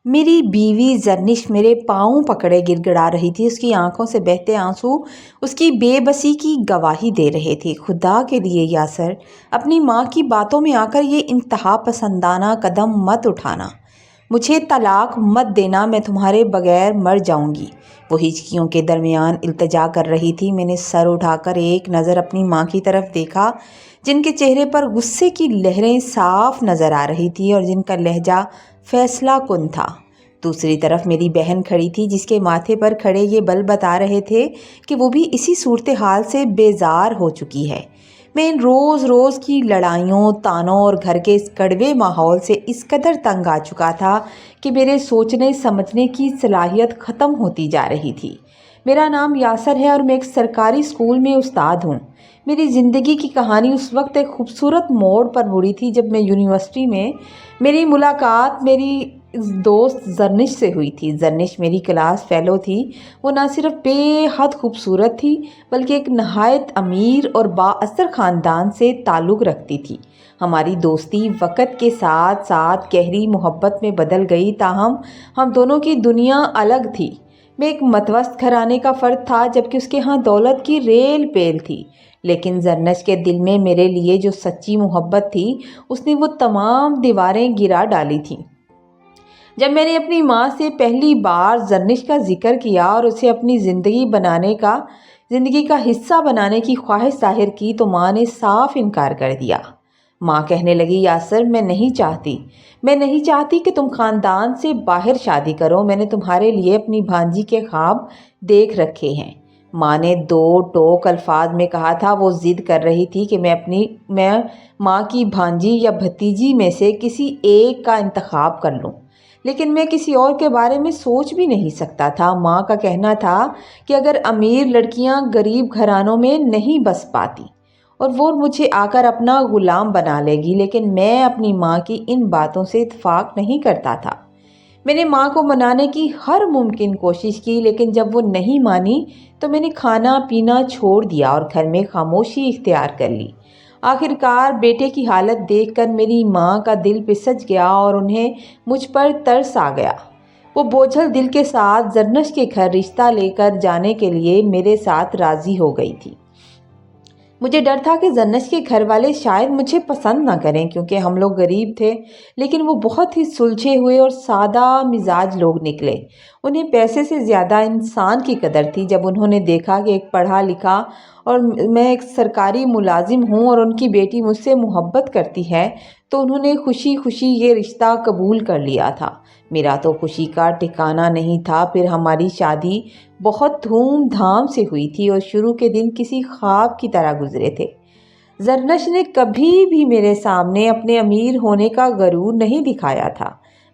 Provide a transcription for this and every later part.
میری بیوی زرنش میرے پاؤں پکڑے گر گڑا رہی تھی۔ اس کی آنکھوں سے بہتے آنسو اس کی بے بسی کی گواہی دے رہے تھے۔ خدا کے لیے یاسر، اپنی ماں کی باتوں میں آ کر یہ انتہا پسندانہ قدم مت اٹھانا۔ مجھے طلاق مت دینا، میں تمہارے بغیر مر جاؤں گی۔ وہ ہچکیوں کے درمیان التجا کر رہی تھی۔ میں نے سر اٹھا کر ایک نظر اپنی ماں کی طرف دیکھا، جن کے چہرے پر غصے کی لہریں صاف نظر آ رہی تھی اور جن کا لہجہ فیصلہ کن تھا۔ دوسری طرف میری بہن کھڑی تھی، جس کے ماتھے پر کھڑے یہ بل بتا رہے تھے کہ وہ بھی اسی صورتحال سے بیزار ہو چکی ہے۔ میں ان روز روز کی لڑائیوں، تانوں اور گھر کے اس کڑوے ماحول سے اس قدر تنگ آ چکا تھا کہ میرے سوچنے سمجھنے کی صلاحیت ختم ہوتی جا رہی تھی۔ میرا نام یاسر ہے اور میں ایک سرکاری اسکول میں استاد ہوں۔ میری زندگی کی کہانی اس وقت ایک خوبصورت موڑ پر مڑی تھی جب میں یونیورسٹی میں میری ملاقات میری دوست زرنش سے ہوئی تھی۔ زرنش میری کلاس فیلو تھی۔ وہ نہ صرف بے حد خوبصورت تھی بلکہ ایک نہایت امیر اور با اثر خاندان سے تعلق رکھتی تھی۔ ہماری دوستی وقت کے ساتھ ساتھ گہری محبت میں بدل گئی، تاہم ہم دونوں کی دنیا الگ تھی۔ میں ایک متوسط گھرانے کا فرد تھا، جبکہ اس کے ہاں دولت کی ریل پیل تھی، لیکن زرنش کے دل میں میرے لیے جو سچی محبت تھی، اس نے وہ تمام دیواریں گرا ڈالی تھیں۔ جب میں نے اپنی ماں سے پہلی بار زرنش کا ذکر کیا اور اسے اپنی زندگی کا حصہ بنانے کی خواہش ظاہر کی تو ماں نے صاف انکار کر دیا۔ ماں کہنے لگی، یاسر، میں نہیں چاہتی کہ تم خاندان سے باہر شادی کرو۔ میں نے تمہارے لیے اپنی بھانجی کے خواب دیکھ رکھے ہیں۔ ماں نے دو ٹوک الفاظ میں کہا تھا۔ وہ ضد کر رہی تھی کہ میں ماں کی بھانجی یا بھتیجی میں سے کسی ایک کا انتخاب کر لوں، لیکن میں کسی اور کے بارے میں سوچ بھی نہیں سکتا تھا۔ ماں کا کہنا تھا کہ اگر امیر لڑکیاں غریب گھرانوں میں نہیں بس پاتی اور وہ مجھے آ کر اپنا غلام بنا لے گی، لیکن میں اپنی ماں کی ان باتوں سے اتفاق نہیں کرتا تھا۔ میں نے ماں کو منانے کی ہر ممکن کوشش کی، لیکن جب وہ نہیں مانی تو میں نے کھانا پینا چھوڑ دیا اور گھر میں خاموشی اختیار کر لی۔ آخرکار بیٹے کی حالت دیکھ کر میری ماں کا دل پسج گیا اور انہیں مجھ پر ترس آ گیا۔ وہ بوجھل دل کے ساتھ زرنش کے گھر رشتہ لے کر جانے کے لیے میرے ساتھ راضی ہو گئی تھی۔ مجھے ڈر تھا کہ زرنش کے گھر والے شاید مجھے پسند نہ کریں، کیونکہ ہم لوگ غریب تھے، لیکن وہ بہت ہی سلجھے ہوئے اور سادہ مزاج لوگ نکلے۔ انہیں پیسے سے زیادہ انسان کی قدر تھی۔ جب انہوں نے دیکھا کہ ایک پڑھا لکھا اور میں ایک سرکاری ملازم ہوں اور ان کی بیٹی مجھ سے محبت کرتی ہے، تو انہوں نے خوشی خوشی یہ رشتہ قبول کر لیا تھا۔ میرا تو خوشی کا ٹھکانہ نہیں تھا۔ پھر ہماری شادی بہت دھوم دھام سے ہوئی تھی اور شروع کے دن کسی خواب کی طرح گزرے تھے۔ زرنش نے کبھی بھی میرے سامنے اپنے امیر ہونے کا غرور نہیں دکھایا تھا،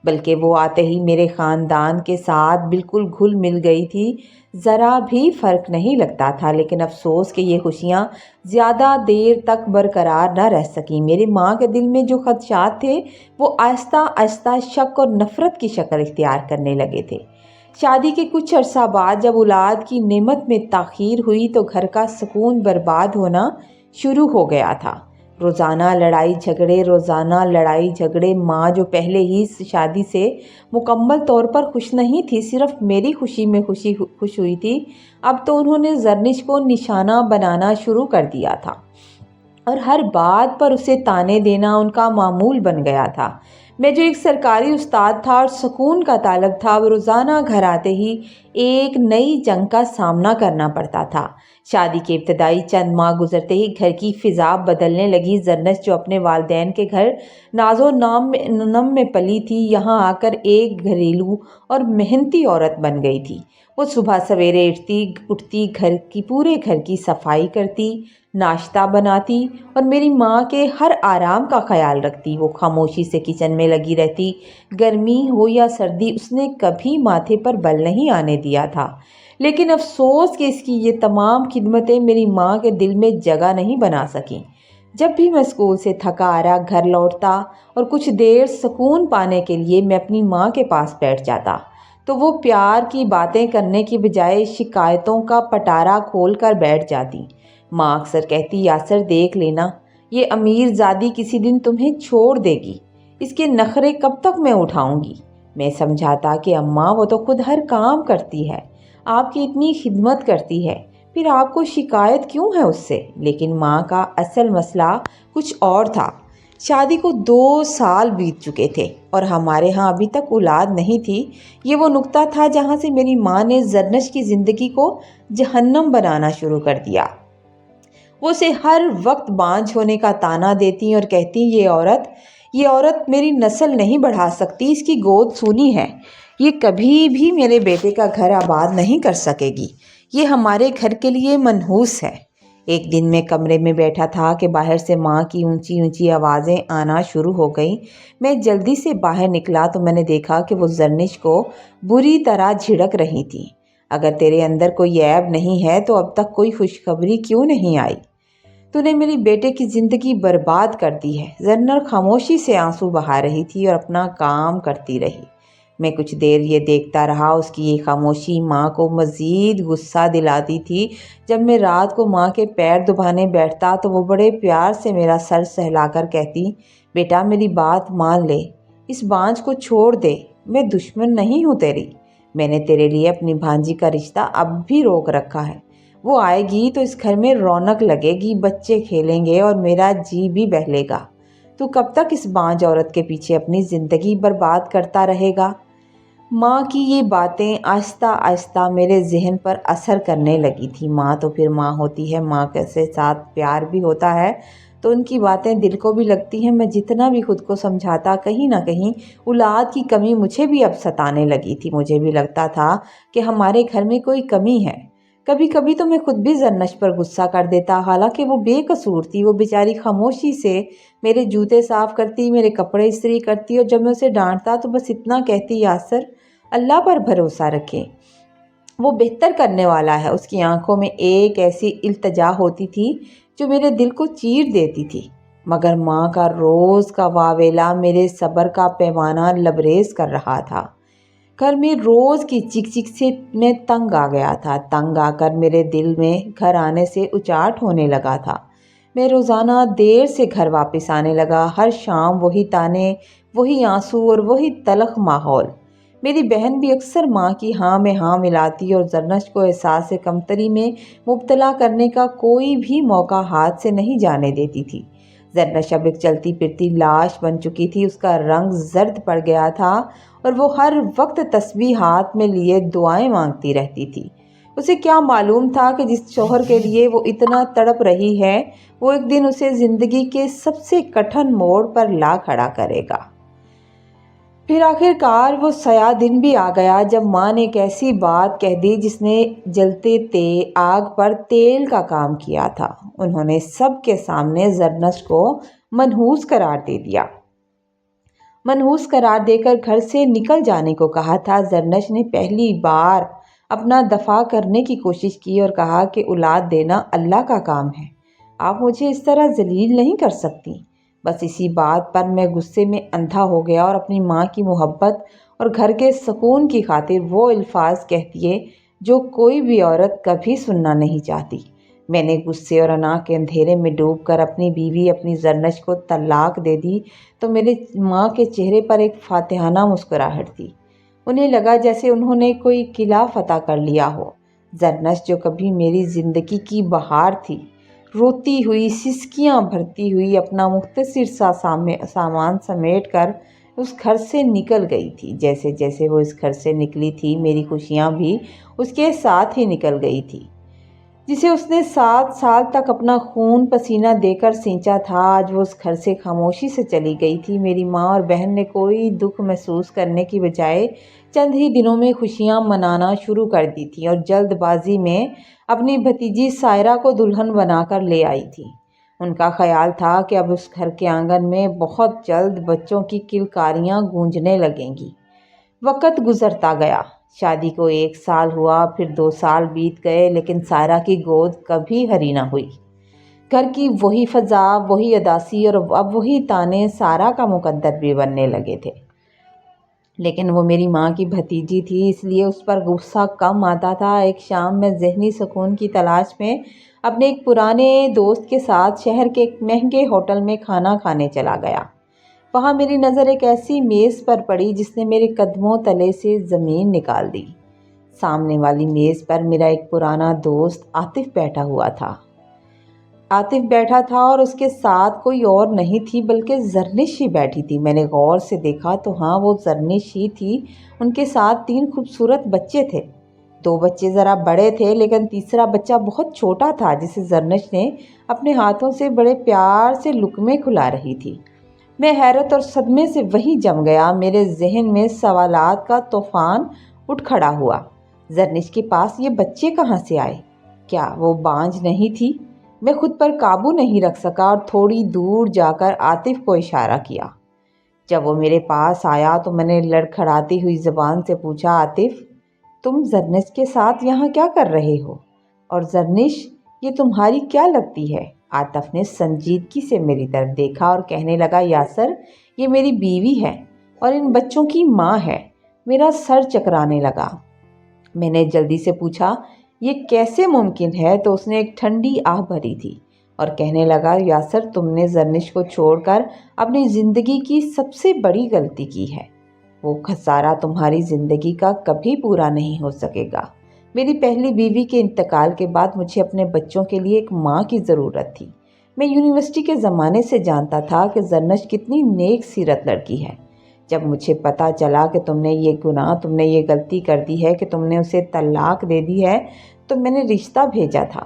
بلکہ وہ آتے ہی میرے خاندان کے ساتھ بالکل گھل مل گئی تھی۔ ذرا بھی فرق نہیں لگتا تھا، لیکن افسوس کہ یہ خوشیاں زیادہ دیر تک برقرار نہ رہ سکیں۔ میری ماں کے دل میں جو خدشات تھے وہ آہستہ آہستہ شک اور نفرت کی شکل اختیار کرنے لگے تھے۔ شادی کے کچھ عرصہ بعد جب اولاد کی نعمت میں تاخیر ہوئی تو گھر کا سکون برباد ہونا شروع ہو گیا تھا۔ روزانہ لڑائی جھگڑے۔ ماں جو پہلے ہی شادی سے مکمل طور پر خوش نہیں تھی، صرف میری خوشی میں خوش ہوئی تھی، اب تو انہوں نے زرنش کو نشانہ بنانا شروع کر دیا تھا اور ہر بات پر اسے طعنے دینا ان کا معمول بن گیا تھا۔ میں جو ایک سرکاری استاد تھا اور سکون کا طالب تھا، وہ روزانہ گھر آتے ہی ایک نئی جنگ کا سامنا کرنا پڑتا تھا۔ شادی کے ابتدائی چند ماہ گزرتے ہی گھر کی فضا بدلنے لگی۔ زرنش جو اپنے والدین کے گھر ناز و نم میں پلی تھی، یہاں آ کر ایک گھریلو اور محنتی عورت بن گئی تھی۔ وہ صبح سویرے اٹھتی پورے گھر کی صفائی کرتی، ناشتہ بناتی اور میری ماں کے ہر آرام کا خیال رکھتی۔ وہ خاموشی سے کچن میں لگی رہتی۔ گرمی ہو یا سردی، اس نے کبھی ماتھے پر بل نہیں آنے دیا تھا، لیکن افسوس کہ اس کی یہ تمام خدمتیں میری ماں کے دل میں جگہ نہیں بنا سکیں۔ جب بھی میں اسکول سے تھکا ہارا گھر لوٹتا اور کچھ دیر سکون پانے کے لیے میں اپنی ماں کے پاس بیٹھ جاتا، تو وہ پیار کی باتیں کرنے کی بجائے شکایتوں کا پٹارا کھول کر بیٹھ جاتی۔ ماں اکثر کہتی، یاسر دیکھ لینا، یہ امیر زادی کسی دن تمہیں چھوڑ دے گی، اس کے نخرے کب تک میں اٹھاؤں گی؟ میں سمجھاتا کہ اماں وہ تو خود ہر کام کرتی ہے، آپ کی اتنی خدمت کرتی ہے، پھر آپ کو شکایت کیوں ہے اس سے؟ لیکن ماں کا اصل مسئلہ کچھ اور تھا۔ شادی کو 2 سال بیت چکے تھے اور ہمارے ہاں ابھی تک اولاد نہیں تھی۔ یہ وہ نقطہ تھا جہاں سے میری ماں نے زرنش کی زندگی کو جہنم بنانا شروع کر دیا۔ وہ اسے ہر وقت بانجھ ہونے کا طعنہ دیتی اور کہتی یہ عورت میری نسل نہیں بڑھا سکتی، اس کی گود سونی ہے، یہ کبھی بھی میرے بیٹے کا گھر آباد نہیں کر سکے گی، یہ ہمارے گھر کے لیے منحوس ہے۔ ایک دن میں کمرے میں بیٹھا تھا کہ باہر سے ماں کی اونچی اونچی آوازیں آنا شروع ہو گئیں۔ میں جلدی سے باہر نکلا تو میں نے دیکھا کہ وہ زرنش کو بری طرح جھڑک رہی تھی۔ اگر تیرے اندر کوئی عیب نہیں ہے تو اب تک کوئی خوشخبری کیوں نہیں آئی؟ تو نے میری بیٹے کی زندگی برباد کر دی ہے۔ زرنر خاموشی سے آنسو بہا رہی تھی اور اپنا کام کرتی رہی۔ میں کچھ دیر یہ دیکھتا رہا۔ اس کی یہ خاموشی ماں کو مزید غصہ دلاتی تھی۔ جب میں رات کو ماں کے پیر دبانے بیٹھتا تو وہ بڑے پیار سے میرا سر سہلا کر کہتی، بیٹا میری بات مان لے، اس بانجھ کو چھوڑ دے، میں دشمن نہیں ہوں تیری، میں نے تیرے لیے اپنی بھانجی کا رشتہ اب بھی روک رکھا ہے، وہ آئے گی تو اس گھر میں رونق لگے گی، بچے کھیلیں گے اور میرا جی بھی بہلے گا۔ تو کب تک اس بانجھ عورت کے پیچھے اپنی زندگی برباد کرتا رہے گا؟ ماں کی یہ باتیں آہستہ آہستہ میرے ذہن پر اثر کرنے لگی تھی۔ ماں تو پھر ماں ہوتی ہے، ماں کے ساتھ پیار بھی ہوتا ہے تو ان کی باتیں دل کو بھی لگتی ہیں۔ میں جتنا بھی خود کو سمجھاتا، کہیں نہ کہیں اولاد کی کمی مجھے بھی اب ستانے لگی تھی۔ مجھے بھی لگتا تھا کہ ہمارے گھر میں کوئی کمی ہے۔ کبھی کبھی تو میں خود بھی زرنش پر غصہ کر دیتا، حالانکہ وہ بے قصور تھی۔ وہ بیچاری خاموشی سے میرے جوتے صاف کرتی، میرے کپڑے استری کرتی اور جب میں اسے ڈانٹتا تو بس اتنا کہتی، یاسر اللہ پر بھروسہ رکھے، وہ بہتر کرنے والا ہے۔ اس کی آنکھوں میں ایک ایسی التجا ہوتی تھی جو میرے دل کو چیر دیتی تھی۔ مگر ماں کا روز کا واویلا میرے صبر کا پیمانہ لبریز کر رہا تھا۔ گھر میں روز کی چک چک سے میں تنگ آ گیا تھا۔ تنگ آ کر میرے دل میں گھر آنے سے اچاٹ ہونے لگا تھا۔ میں روزانہ دیر سے گھر واپس آنے لگا۔ ہر شام وہی تانے، وہی آنسو اور وہی تلخ ماحول۔ میری بہن بھی اکثر ماں کی ہاں میں ہاں ملاتی اور زرنش کو احساس کمتری میں مبتلا کرنے کا کوئی بھی موقع ہاتھ سے نہیں جانے دیتی تھی۔ زرنش اب ایک چلتی پھرتی لاش بن چکی تھی۔ اس کا رنگ زرد پڑ گیا تھا اور وہ ہر وقت تسبیح ہاتھ میں لیے دعائیں مانگتی رہتی تھی۔ اسے کیا معلوم تھا کہ جس شوہر کے لیے وہ اتنا تڑپ رہی ہے، وہ ایک دن اسے زندگی کے سب سے کٹھن موڑ پر لا کھڑا کرے گا۔ پھر آخر کار وہ سیاہ دن بھی آ گیا جب ماں نے ایک ایسی بات کہہ دی جس نے جلتے آگ پر تیل کا کام کیا تھا۔ انہوں نے سب کے سامنے زرنش کو منحوس قرار دے دیا، منحوس قرار دے کر گھر سے نکل جانے کو کہا تھا۔ زرنش نے پہلی بار اپنا دفاع کرنے کی کوشش کی اور کہا کہ اولاد دینا اللہ کا کام ہے، آپ مجھے اس طرح ذلیل نہیں کر سکتی۔ بس اسی بات پر میں غصے میں اندھا ہو گیا اور اپنی ماں کی محبت اور گھر کے سکون کی خاطر وہ الفاظ کہہ دیے جو کوئی بھی عورت کبھی سننا نہیں چاہتی۔ میں نے غصے اور انا کے اندھیرے میں ڈوب کر اپنی بیوی اپنی زرنش کو طلاق دے دی تو میرے ماں کے چہرے پر ایک فاتحانہ مسکراہٹ تھی۔ انہیں لگا جیسے انہوں نے کوئی قلعہ فتح کر لیا ہو۔ زرنش جو کبھی میری زندگی کی بہار تھی، روتی ہوئی، سسکیاں بھرتی ہوئی، اپنا مختصر سا سامان سمیٹ کر اس گھر سے نکل گئی تھی۔ جیسے جیسے وہ اس گھر سے نکلی تھی میری خوشیاں بھی اس کے ساتھ ہی نکل گئی تھی۔ جسے اس نے 7 سال تک اپنا خون پسینہ دے کر سینچا تھا، آج وہ اس گھر سے خاموشی سے چلی گئی تھی۔ میری ماں اور بہن نے کوئی دکھ محسوس کرنے کی بجائے چند ہی دنوں میں خوشیاں منانا شروع کر دی تھی اور جلد بازی میں اپنی بھتیجی سائرہ کو دلہن بنا کر لے آئی تھی۔ ان کا خیال تھا کہ اب اس گھر کے آنگن میں بہت جلد بچوں کی کلکاریاں گونجنے لگیں گی۔ وقت گزرتا گیا، شادی کو 1 سال ہوا، پھر 2 سال بیت گئے، لیکن سائرہ کی گود کبھی ہری نہ ہوئی۔ گھر کی وہی فضا، وہی اداسی اور اب وہی تانے سائرہ کا مقدر بھی بننے لگے تھے۔ لیکن وہ میری ماں کی بھتیجی تھی، اس لیے اس پر غصہ کم آتا تھا۔ ایک شام میں ذہنی سکون کی تلاش میں اپنے ایک پرانے دوست کے ساتھ شہر کے ایک مہنگے ہوٹل میں کھانا کھانے چلا گیا۔ وہاں میری نظر ایک ایسی میز پر پڑی جس نے میرے قدموں تلے سے زمین نکال دی۔ سامنے والی میز پر میرا ایک پرانا دوست عاطف بیٹھا ہوا تھا۔ عاطف بیٹھا تھا اور اس کے ساتھ کوئی اور نہیں تھی بلکہ زرنش ہی بیٹھی تھی۔ میں نے غور سے دیکھا تو ہاں، وہ زرنش ہی تھی۔ ان کے ساتھ 3 خوبصورت بچے تھے۔ 2 بچے ذرا بڑے تھے لیکن تیسرا بچہ بہت چھوٹا تھا جسے زرنش نے اپنے ہاتھوں سے بڑے پیار سے لقمے کھلا رہی تھی۔ میں حیرت اور صدمے سے وہیں جم گیا۔ میرے ذہن میں سوالات کا طوفان اٹھ کھڑا ہوا۔ زرنش کے پاس یہ بچے کہاں سے آئے؟ کیا وہ بانجھ نہیں تھی؟ میں خود پر قابو نہیں رکھ سکا اور تھوڑی دور جا کر عاطف کو اشارہ کیا۔ جب وہ میرے پاس آیا تو میں نے لڑکھڑاتی ہوئی زبان سے پوچھا، عاطف، تم زرنش کے ساتھ یہاں کیا کر رہے ہو؟ اور زرنش، یہ تمہاری کیا لگتی ہے؟ عاطف نے سنجیدگی سے میری طرف دیکھا اور کہنے لگا، یاسر، یہ میری بیوی ہے اور ان بچوں کی ماں ہے۔ میرا سر چکرانے لگا۔ میں نے جلدی سے پوچھا، یہ کیسے ممکن ہے؟ تو اس نے ایک ٹھنڈی آہ بھری تھی اور کہنے لگا، یاسر، تم نے زرنش کو چھوڑ کر اپنی زندگی کی سب سے بڑی غلطی کی ہے۔ وہ خسارہ تمہاری زندگی کا کبھی پورا نہیں ہو سکے گا۔ میری پہلی بیوی کے انتقال کے بعد مجھے اپنے بچوں کے لیے ایک ماں کی ضرورت تھی۔ میں یونیورسٹی کے زمانے سے جانتا تھا کہ زرنش کتنی نیک سیرت لڑکی ہے۔ جب مجھے پتا چلا کہ تم نے یہ غلطی کر دی ہے کہ تم نے اسے طلاق دے دی ہے تو میں نے رشتہ بھیجا تھا۔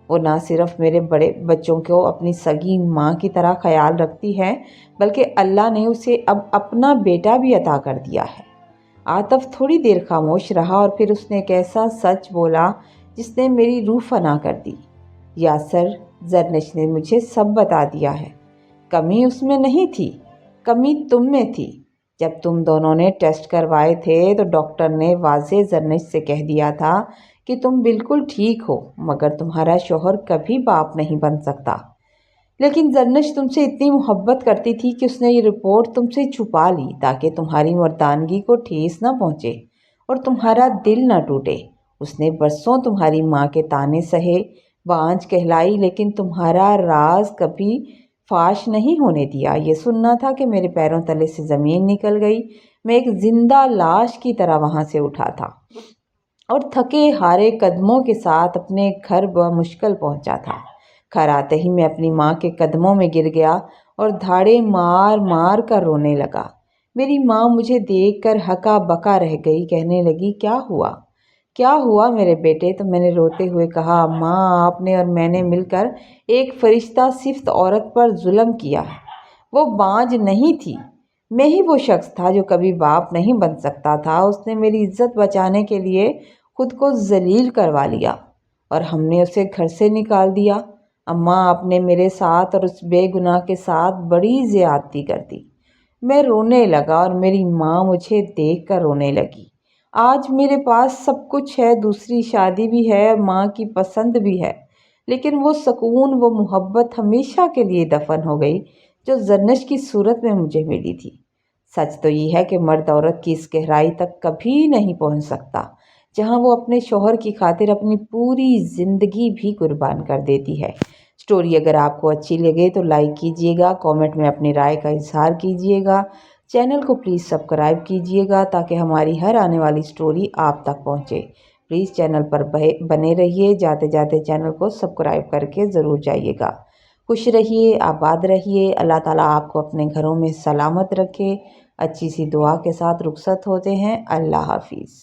وہ نہ صرف میرے بڑے بچوں کو اپنی سگی ماں کی طرح خیال رکھتی ہے بلکہ اللہ نے اسے اب اپنا بیٹا بھی عطا کر دیا ہے۔ عاطف تھوڑی دیر خاموش رہا اور پھر اس نے ایک ایسا سچ بولا جس نے میری روح فنا کر دی۔ یاسر، زرنش نے مجھے سب بتا دیا ہے۔ کمی اس میں نہیں تھی، کمی تم میں تھی۔ جب تم دونوں نے ٹیسٹ کروائے تھے تو ڈاکٹر نے واضح زرنش سے کہہ دیا تھا کہ تم بالکل ٹھیک ہو مگر تمہارا شوہر کبھی باپ نہیں بن سکتا۔ لیکن زرنش تم سے اتنی محبت کرتی تھی کہ اس نے یہ رپورٹ تم سے چھپا لی تاکہ تمہاری مردانگی کو ٹھیس نہ پہنچے اور تمہارا دل نہ ٹوٹے۔ اس نے برسوں تمہاری ماں کے طعنے سہے، بانجھ کہلائی، لیکن تمہارا راز کبھی فاش نہیں ہونے دیا۔ یہ سننا تھا کہ میرے پیروں تلے سے زمین نکل گئی۔ میں ایک زندہ لاش کی طرح وہاں سے اٹھا تھا اور تھکے ہارے قدموں کے ساتھ اپنے گھر بمشکل پہنچا تھا۔ گھر آتے ہی میں اپنی ماں کے قدموں میں گر گیا اور دھاڑے مار مار کر رونے لگا۔ میری ماں مجھے دیکھ کر ہکا بکا رہ گئی، کہنے لگی، کیا ہوا میرے بیٹے؟ تو میں نے روتے ہوئے کہا، ماں، آپ نے اور میں نے مل کر ایک فرشتہ صفت عورت پر ظلم کیا ہے۔ وہ بانجھ نہیں تھی، میں ہی وہ شخص تھا جو کبھی باپ نہیں بن سکتا تھا۔ اس نے میری عزت بچانے کے لیے خود کو ذلیل کروا لیا اور ہم نے اسے گھر سے نکال دیا۔ اماں، آپ نے میرے ساتھ اور اس بے گناہ کے ساتھ بڑی زیادتی کر دی۔ میں رونے لگا اور میری ماں مجھے دیکھ کر رونے لگی۔ آج میرے پاس سب کچھ ہے، دوسری شادی بھی ہے، ماں کی پسند بھی ہے، لیکن وہ سکون، وہ محبت ہمیشہ کے لیے دفن ہو گئی جو زرنش کی صورت میں مجھے ملی تھی۔ سچ تو یہ ہے کہ مرد عورت کی اس گہرائی تک کبھی نہیں پہنچ سکتا جہاں وہ اپنے شوہر کی خاطر اپنی پوری زندگی بھی قربان کر دیتی ہے۔ سٹوری اگر آپ کو اچھی لگے تو لائک کیجئے گا، کامنٹ میں اپنی رائے کا اظہار کیجئے گا، چینل کو پلیز سبسکرائب کیجئے گا تاکہ ہماری ہر آنے والی سٹوری آپ تک پہنچے۔ پلیز چینل پر بنے رہیے، جاتے جاتے چینل کو سبسکرائب کر کے ضرور جائیے گا۔ خوش رہیے، آباد رہیے، اللہ تعالیٰ آپ کو اپنے گھروں میں سلامت رکھے۔ اچھی سی دعا کے ساتھ رخصت ہوتے ہیں۔ اللہ حافظ۔